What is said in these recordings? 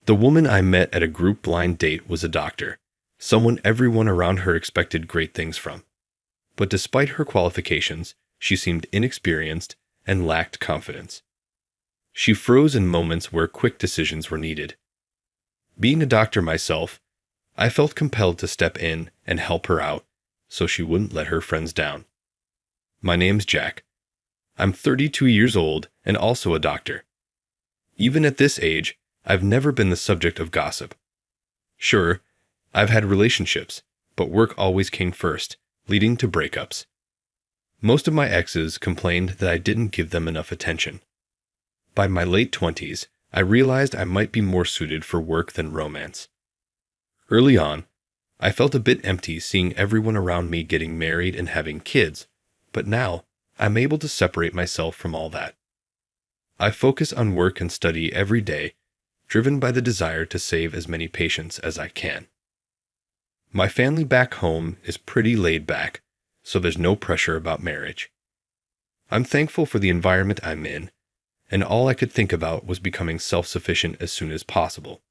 The woman I met at a group blind date was a doctor, someone everyone around her expected great things from. But despite her qualifications, she seemed inexperienced and lacked confidence. She froze in moments where quick decisions were needed. Being a doctor myself, I felt compelled to step in and help her out so she wouldn't let her friends down. My name's Jack. I'm 32 years old and also a doctor. Even at this age, I've never been the subject of gossip. Sure, I've had relationships, but work always came first, leading to breakups. Most of my exes complained that I didn't give them enough attention. By my late 20s, I realized I might be more suited for work than romance. Early on, I felt a bit empty seeing everyone around me getting married and having kids, but now I'm able to separate myself from all that. I focus on work and study every day, driven by the desire to save as many patients as I can. My family back home is pretty laid back, so there's no pressure about marriage. I'm thankful for the environment I'm in, and all I could think about was becoming self-sufficient as soon as possible.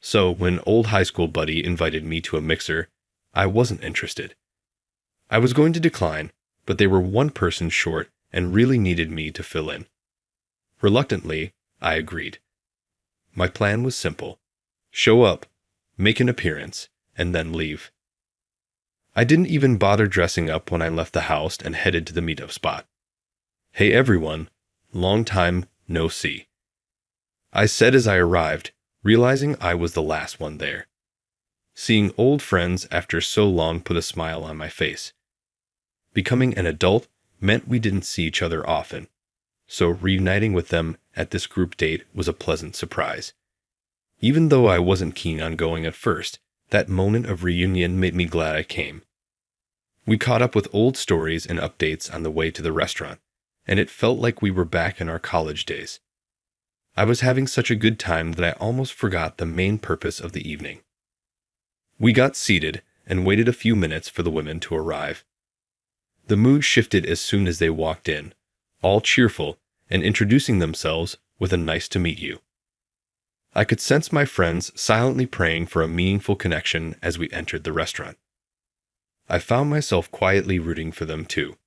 So when old high school buddy invited me to a mixer, I wasn't interested. I was going to decline, but they were one person short and really needed me to fill in. Reluctantly, I agreed. My plan was simple: show up, make an appearance, and then leave. I didn't even bother dressing up when I left the house and headed to the meetup spot. Hey everyone, long time no see, I said as I arrived, realizing I was the last one there. Seeing old friends after so long put a smile on my face. Becoming an adult meant we didn't see each other often, so reuniting with them at this group date was a pleasant surprise. Even though I wasn't keen on going at first, that moment of reunion made me glad I came. We caught up with old stories and updates on the way to the restaurant, and it felt like we were back in our college days. I was having such a good time that I almost forgot the main purpose of the evening. We got seated and waited a few minutes for the women to arrive. The mood shifted as soon as they walked in, all cheerful and introducing themselves with a "nice to meet you." I could sense my friends silently praying for a meaningful connection as we entered the restaurant. I found myself quietly rooting for them too.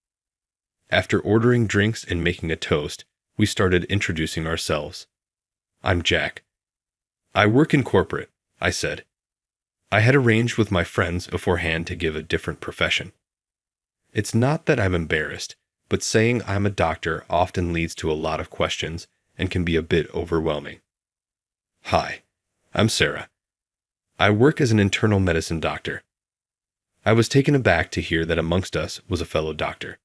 After ordering drinks and making a toast, we started introducing ourselves. I'm Jack. I work in corporate, I said. I had arranged with my friends beforehand to give a different profession. It's not that I'm embarrassed, but saying I'm a doctor often leads to a lot of questions and can be a bit overwhelming. Hi, I'm Sarah. I work as an internal medicine doctor. I was taken aback to hear that amongst us was a fellow doctor.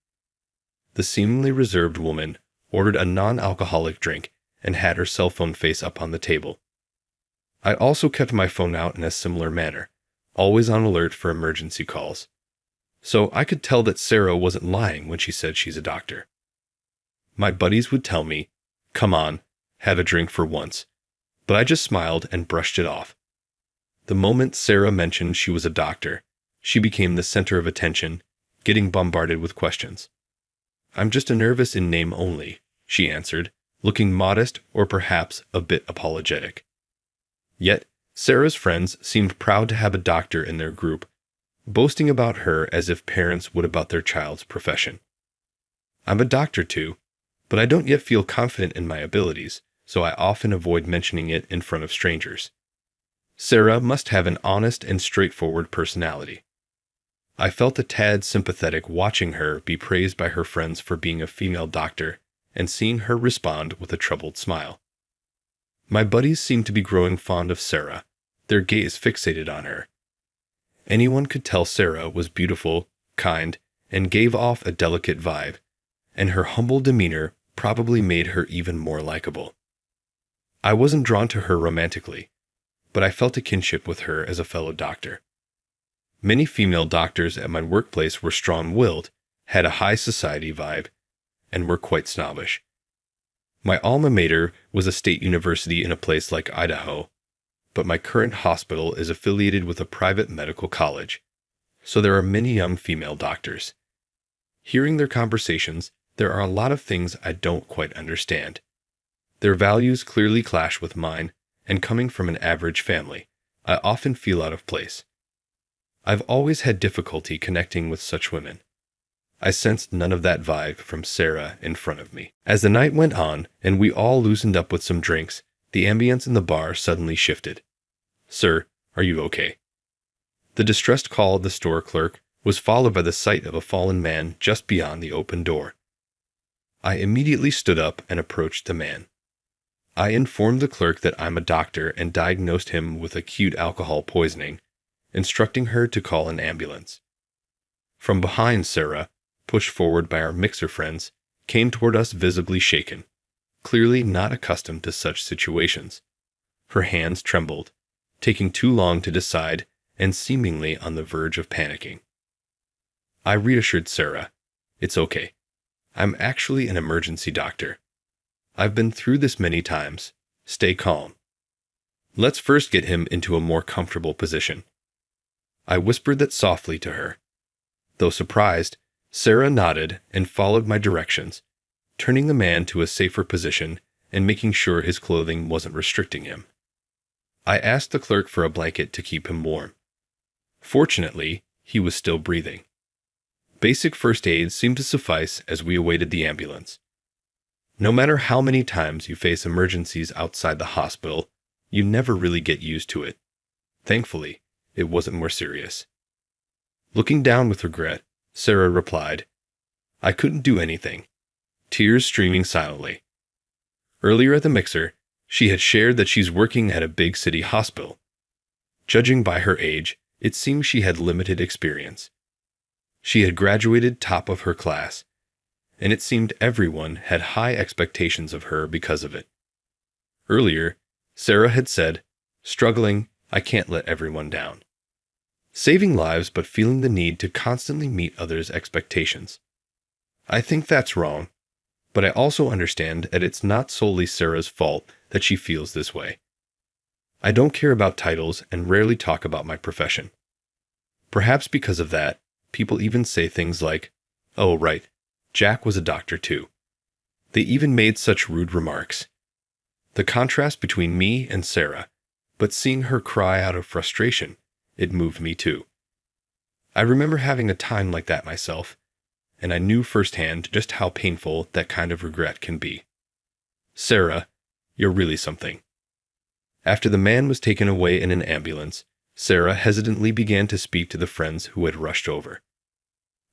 The seemingly reserved woman ordered a non-alcoholic drink and had her cell phone face up on the table. I also kept my phone out in a similar manner, always on alert for emergency calls. So I could tell that Sarah wasn't lying when she said she's a doctor. My buddies would tell me, "Come on, have a drink for once," but I just smiled and brushed it off. The moment Sarah mentioned she was a doctor, she became the center of attention, getting bombarded with questions. "I'm just a nervous in name only," she answered, looking modest or perhaps a bit apologetic. Yet, Sarah's friends seemed proud to have a doctor in their group, boasting about her as if parents would about their child's profession. I'm a doctor too, but I don't yet feel confident in my abilities, so I often avoid mentioning it in front of strangers. Sarah must have an honest and straightforward personality. I felt a tad sympathetic watching her be praised by her friends for being a female doctor and seeing her respond with a troubled smile. My buddies seemed to be growing fond of Sarah, their gaze fixated on her. Anyone could tell Sarah was beautiful, kind, and gave off a delicate vibe, and her humble demeanor probably made her even more likable. I wasn't drawn to her romantically, but I felt a kinship with her as a fellow doctor. Many female doctors at my workplace were strong-willed, had a high society vibe, and were quite snobbish. My alma mater was a state university in a place like Idaho, but my current hospital is affiliated with a private medical college, so there are many young female doctors. Hearing their conversations, there are a lot of things I don't quite understand. Their values clearly clash with mine, and coming from an average family, I often feel out of place. I've always had difficulty connecting with such women. I sensed none of that vibe from Sarah in front of me. As the night went on and we all loosened up with some drinks, the ambience in the bar suddenly shifted. "Sir, are you okay?" The distressed call of the store clerk was followed by the sight of a fallen man just beyond the open door. I immediately stood up and approached the man. I informed the clerk that I'm a doctor and diagnosed him with acute alcohol poisoning, instructing her to call an ambulance. From behind, Sarah, pushed forward by our mixer friends, came toward us visibly shaken, clearly not accustomed to such situations. Her hands trembled, taking too long to decide and seemingly on the verge of panicking. I reassured Sarah, "It's okay. I'm actually an emergency doctor. I've been through this many times. Stay calm. Let's first get him into a more comfortable position." I whispered that softly to her. Though surprised, Sarah nodded and followed my directions, turning the man to a safer position and making sure his clothing wasn't restricting him. I asked the clerk for a blanket to keep him warm. Fortunately, he was still breathing. Basic first aid seemed to suffice as we awaited the ambulance. No matter how many times you face emergencies outside the hospital, you never really get used to it. Thankfully, it wasn't more serious. Looking down with regret, Sarah replied, "I couldn't do anything," tears streaming silently. Earlier at the mixer, she had shared that she's working at a big city hospital. Judging by her age, it seemed she had limited experience. She had graduated top of her class, and it seemed everyone had high expectations of her because of it. Earlier, Sarah had said, "Struggling, I can't let everyone down." Saving lives but feeling the need to constantly meet others' expectations. I think that's wrong, but I also understand that it's not solely Sarah's fault that she feels this way. I don't care about titles and rarely talk about my profession. Perhaps because of that, people even say things like, "Oh, right, Jack was a doctor too." They even made such rude remarks. The contrast between me and Sarah, but seeing her cry out of frustration, it moved me too. I remember having a time like that myself, and I knew firsthand just how painful that kind of regret can be. "Sarah, you're really something." After the man was taken away in an ambulance, Sarah hesitantly began to speak to the friends who had rushed over.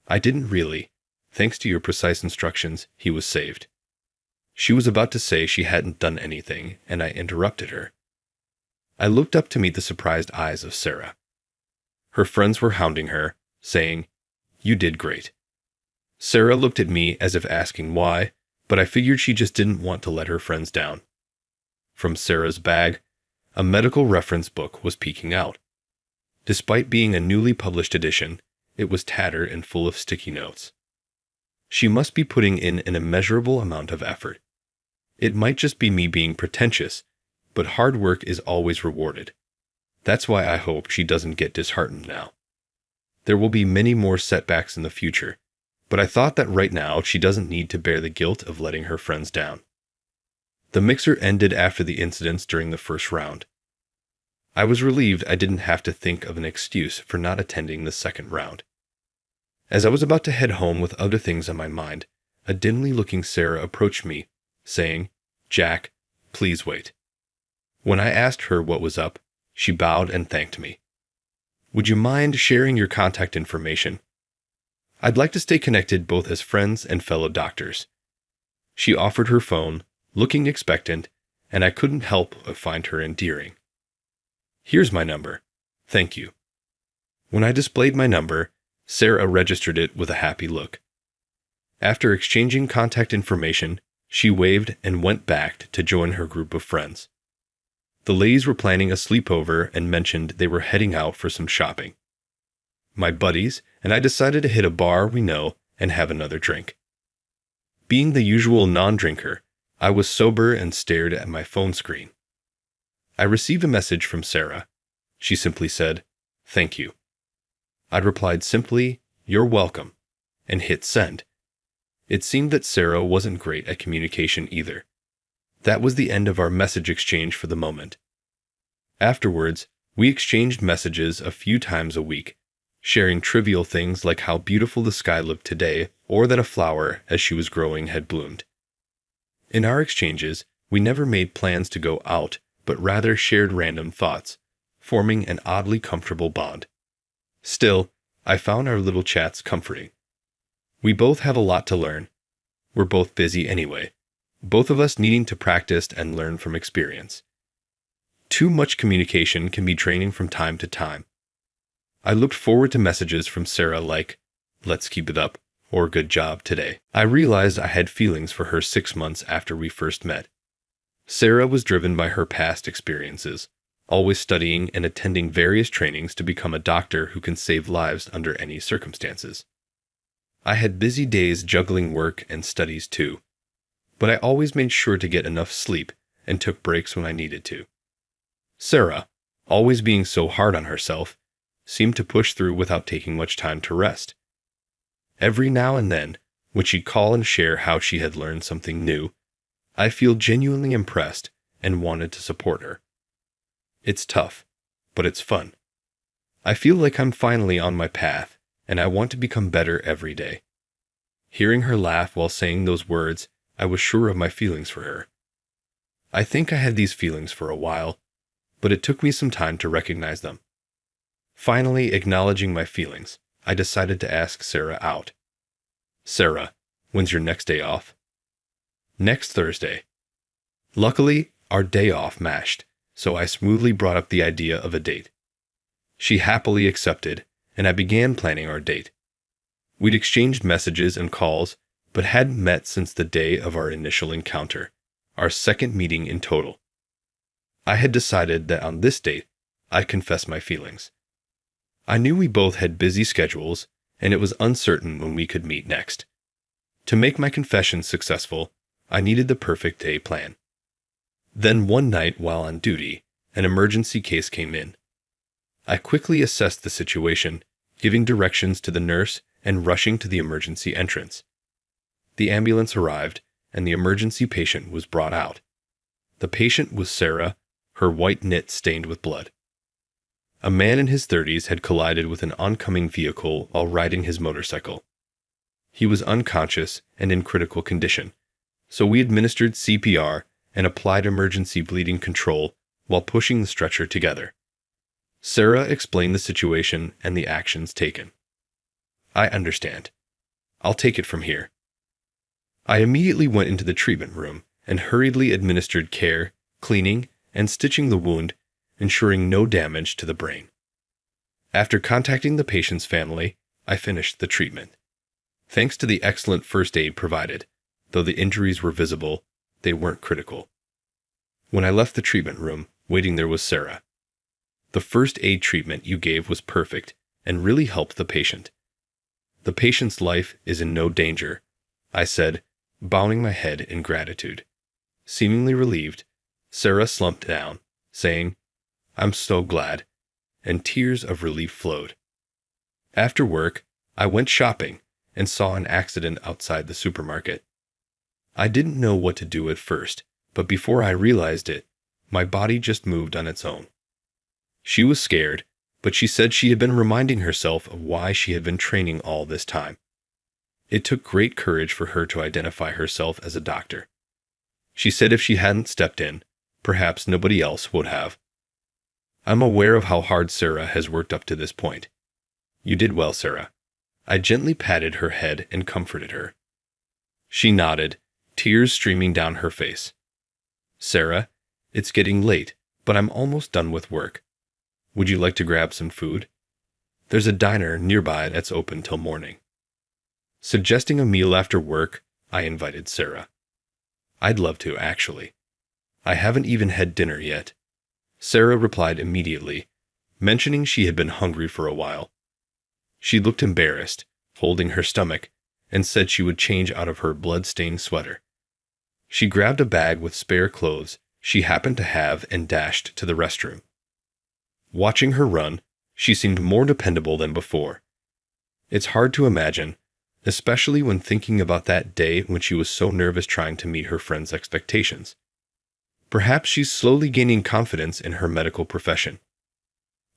"I didn't really. Thanks to your precise instructions, he was saved." She was about to say she hadn't done anything, and I interrupted her. I looked up to meet the surprised eyes of Sarah. Her friends were hounding her, saying, "You did great." Sarah looked at me as if asking why, but I figured she just didn't want to let her friends down. From Sarah's bag, a medical reference book was peeking out. Despite being a newly published edition, it was tattered and full of sticky notes. She must be putting in an immeasurable amount of effort. It might just be me being pretentious, but hard work is always rewarded. That's why I hope she doesn't get disheartened now. There will be many more setbacks in the future, but I thought that right now she doesn't need to bear the guilt of letting her friends down. The mixer ended after the incidents during the first round. I was relieved I didn't have to think of an excuse for not attending the second round. As I was about to head home with other things on my mind, a dimly looking Sarah approached me, saying, "Jack, please wait." When I asked her what was up, she bowed and thanked me. "Would you mind sharing your contact information? I'd like to stay connected both as friends and fellow doctors." She offered her phone, looking expectant, and I couldn't help but find her endearing. "Here's my number. Thank you." When I displayed my number, Sarah registered it with a happy look. After exchanging contact information, she waved and went back to join her group of friends. The ladies were planning a sleepover and mentioned they were heading out for some shopping. My buddies and I decided to hit a bar we know and have another drink. Being the usual non-drinker, I was sober and stared at my phone screen. I received a message from Sarah. She simply said, "Thank you." I replied simply, "You're welcome," and hit send. It seemed that Sarah wasn't great at communication either. That was the end of our message exchange for the moment. Afterwards, we exchanged messages a few times a week, sharing trivial things like how beautiful the sky looked today or that a flower, as she was growing, had bloomed. In our exchanges, we never made plans to go out, but rather shared random thoughts, forming an oddly comfortable bond. Still, I found our little chats comforting. We both have a lot to learn. We're both busy anyway, both of us needing to practice and learn from experience. Too much communication can be draining from time to time. I looked forward to messages from Sarah like, "Let's keep it up," or "Good job today." I realized I had feelings for her 6 months after we first met. Sarah was driven by her past experiences, always studying and attending various trainings to become a doctor who can save lives under any circumstances. I had busy days juggling work and studies too, but I always made sure to get enough sleep and took breaks when I needed to. Sarah, always being so hard on herself, seemed to push through without taking much time to rest. Every now and then, when she'd call and share how she had learned something new, I feel genuinely impressed and wanted to support her. It's tough, but it's fun. I feel like I'm finally on my path, and I want to become better every day. Hearing her laugh while saying those words, I was sure of my feelings for her. I think I had these feelings for a while, but it took me some time to recognize them. Finally, acknowledging my feelings, I decided to ask Sarah out. "Sarah, when's your next day off?" "Next Thursday." Luckily, our day off matched, so I smoothly brought up the idea of a date. She happily accepted, and I began planning our date. We'd exchanged messages and calls, but hadn't met since the day of our initial encounter, our second meeting in total. I had decided that on this date, I'd confess my feelings. I knew we both had busy schedules, and it was uncertain when we could meet next. To make my confession successful, I needed the perfect day plan. Then one night while on duty, an emergency case came in. I quickly assessed the situation, giving directions to the nurse and rushing to the emergency entrance. The ambulance arrived, and the emergency patient was brought out. The patient was Sarah, her white knit stained with blood. A man in his 30s had collided with an oncoming vehicle while riding his motorcycle. He was unconscious and in critical condition, so we administered CPR and applied emergency bleeding control while pushing the stretcher together. Sarah explained the situation and the actions taken. "I understand. I'll take it from here." I immediately went into the treatment room and hurriedly administered care, cleaning, and stitching the wound, ensuring no damage to the brain. After contacting the patient's family, I finished the treatment. Thanks to the excellent first aid provided, though the injuries were visible, they weren't critical. When I left the treatment room, waiting there was Sarah. "The first aid treatment you gave was perfect and really helped the patient. The patient's life is in no danger," I said, bowing my head in gratitude. Seemingly relieved, Sarah slumped down, saying, "I'm so glad," and tears of relief flowed. After work, I went shopping and saw an accident outside the supermarket. I didn't know what to do at first, but before I realized it, my body just moved on its own. She was scared, but she said she had been reminding herself of why she had been training all this time. It took great courage for her to identify herself as a doctor. She said if she hadn't stepped in, perhaps nobody else would have. I'm aware of how hard Sarah has worked up to this point. "You did well, Sarah." I gently patted her head and comforted her. She nodded, tears streaming down her face. "Sarah, it's getting late, but I'm almost done with work. Would you like to grab some food? There's a diner nearby that's open till morning." Suggesting a meal after work, I invited Sarah. "I'd love to, actually. I haven't even had dinner yet." Sarah replied immediately, mentioning she had been hungry for a while. She looked embarrassed, holding her stomach, and said she would change out of her blood-stained sweater. She grabbed a bag with spare clothes she happened to have and dashed to the restroom. Watching her run, she seemed more dependable than before. It's hard to imagine, especially when thinking about that day when she was so nervous trying to meet her friends' expectations. Perhaps she's slowly gaining confidence in her medical profession.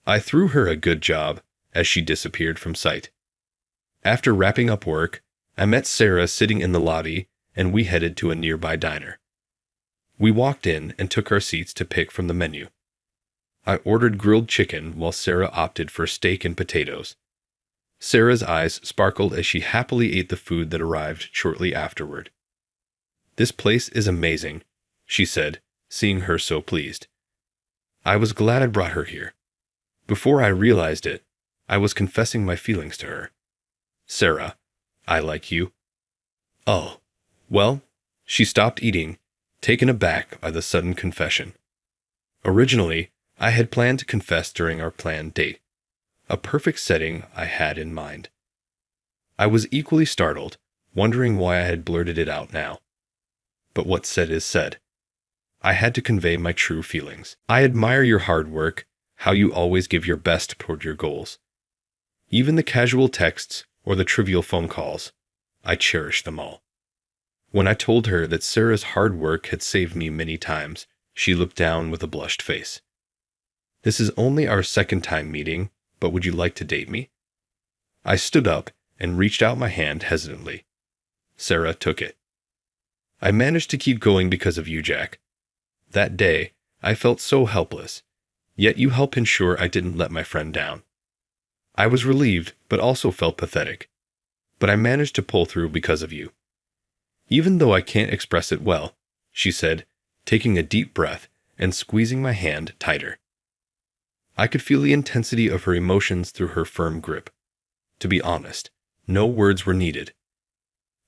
I threw her a good job as she disappeared from sight. After wrapping up work, I met Sarah sitting in the lobby and we headed to a nearby diner. We walked in and took our seats to pick from the menu. I ordered grilled chicken while Sarah opted for steak and potatoes. Sarah's eyes sparkled as she happily ate the food that arrived shortly afterward. "This place is amazing," she said, seeing her so pleased. I was glad I brought her here. Before I realized it, I was confessing my feelings to her. "Sarah, I like you." "Oh, well," she stopped eating, taken aback by the sudden confession. Originally, I had planned to confess during our planned date, a perfect setting I had in mind. I was equally startled, wondering why I had blurted it out now. But what's said is said. I had to convey my true feelings. "I admire your hard work, how you always give your best toward your goals. Even the casual texts or the trivial phone calls, I cherish them all." When I told her that Sarah's hard work had saved me many times, she looked down with a blushed face. "This is only our second time meeting, but would you like to date me?" I stood up and reached out my hand hesitantly. Sarah took it. "I managed to keep going because of you, Jack. That day, I felt so helpless, yet you helped ensure I didn't let my friend down. I was relieved, but also felt pathetic. But I managed to pull through because of you. Even though I can't express it well," she said, taking a deep breath and squeezing my hand tighter. I could feel the intensity of her emotions through her firm grip. To be honest, no words were needed.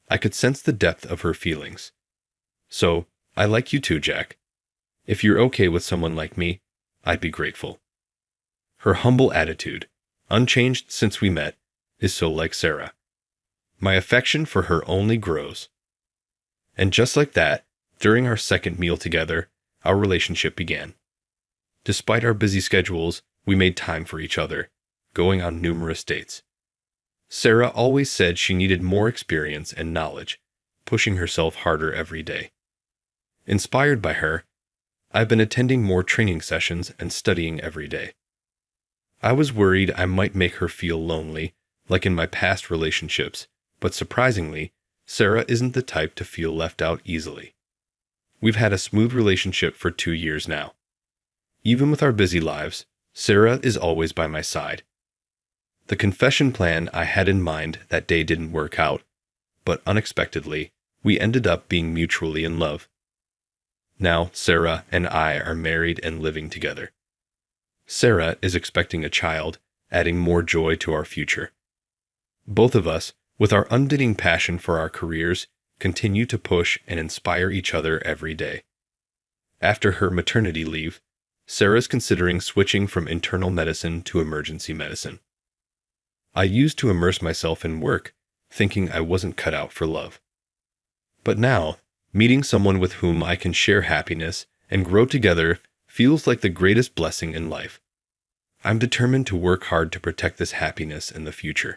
I could sense the depth of her feelings. "So, I like you too, Jack. If you're okay with someone like me, I'd be grateful." Her humble attitude, unchanged since we met, is so like Sarah. My affection for her only grows. And just like that, during our second meal together, our relationship began. Despite our busy schedules, we made time for each other, going on numerous dates. Sarah always said she needed more experience and knowledge, pushing herself harder every day. Inspired by her, I've been attending more training sessions and studying every day. I was worried I might make her feel lonely, like in my past relationships, but surprisingly, Sarah isn't the type to feel left out easily. We've had a smooth relationship for 2 years now. Even with our busy lives, Sarah is always by my side. The confession plan I had in mind that day didn't work out, but unexpectedly, we ended up being mutually in love. Now, Sarah and I are married and living together. Sarah is expecting a child, adding more joy to our future. Both of us, with our unending passion for our careers, continue to push and inspire each other every day. After her maternity leave, Sarah's considering switching from internal medicine to emergency medicine. I used to immerse myself in work, thinking I wasn't cut out for love. But now, meeting someone with whom I can share happiness and grow together feels like the greatest blessing in life. I'm determined to work hard to protect this happiness in the future.